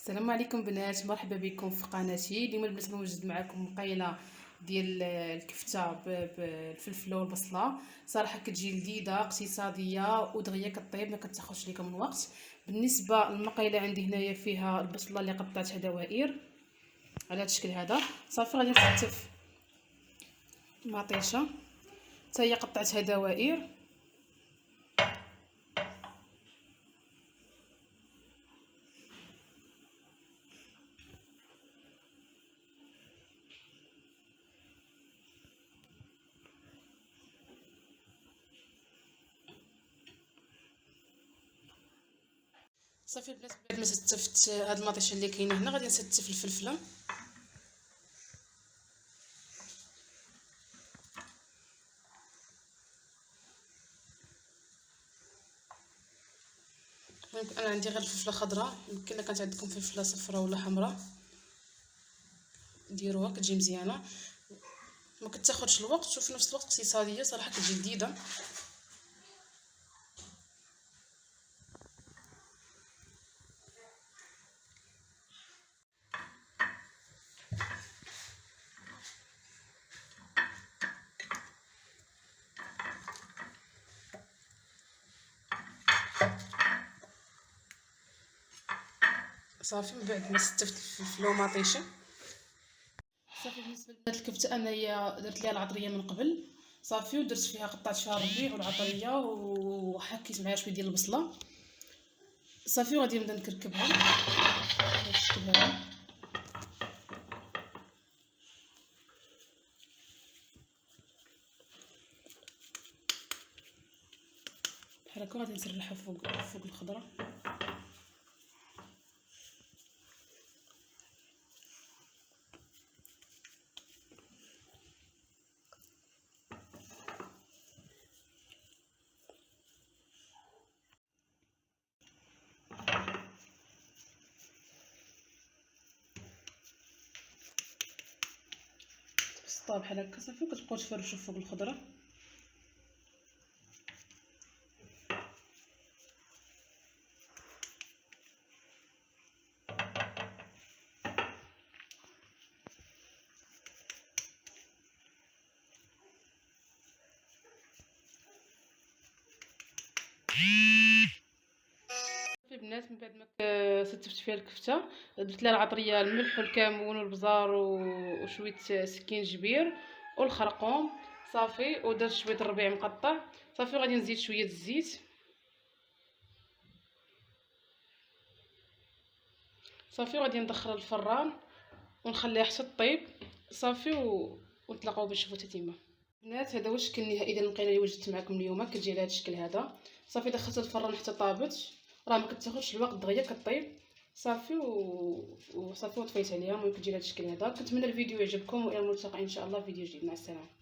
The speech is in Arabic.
السلام عليكم بنات، مرحبا بكم في قناتي. اليوم البنات موجود معكم مقيله ديال الكفته بالفلفله والبصله. صراحه كتجي لذيذه اقتصاديه ودغيا كطيب، ما كتاخذش لكم الوقت. بالنسبه للمقيله عندي هنايا فيها البصله اللي قطعتها دوائر على هذا الشكل هذا. صافي غادي نستف المطيشه حتى هي قطعتها دوائر. صافي البنات بعد ما ستفت هاد المطيشه اللي كاينه هنا غادي نستف الفلفله. انا عندي غير الفلفله خضراء، يمكن كانت عندكم فلفله صفراء ولا حمراء ديروها كتجي مزيانه، ما كتاخذش الوقت وفي نفس الوقت اقتصاديه. صراحه كتجي لذيذه. صافي من بعد ما ستفت الفلفل ومطيشه، صافي بالنسبه لهاد الكفته انايا درت ليها العطريه من قبل. صافي ودرت فيها قطعت فيها الربيع والعطريه وحكيت معها شويه ديال البصله. صافي وغادي نبدا نكركبها بهذا الشكل هذا. بحال هكا غادي نسرحها فوق الخضره. تبسطوها بحال هكا صافي وكتبقاو تفرشوا فوق الخضره. البنات من بعد ما ستفت فيها الكفته درت لها العطريه، الملح والكمون والبزار وشويه سكينجبير والخرقوم. صافي ودرت شويه الربيع مقطع. صافي غادي نزيد شويه الزيت. صافي غادي ندخلها للفران ونخليها حتى طيب. صافي ونتلاقاو باش نشوفوا التتمه. بنات هذا هو الشكل النهائي ديال المقيله اللي وجدت معكم اليوم. كتجي على هذا الشكل هذا. صافي دخلتها للفران حتى طابت، راه ما كتاخذش الوقت دغيا كطيب. صافي وصافي وطفيت عليها. المهم كتجي على هذا الشكل هذا. كنتمنى الفيديو يعجبكم والى الملتقى ان شاء الله في فيديو جديد. مع السلامه.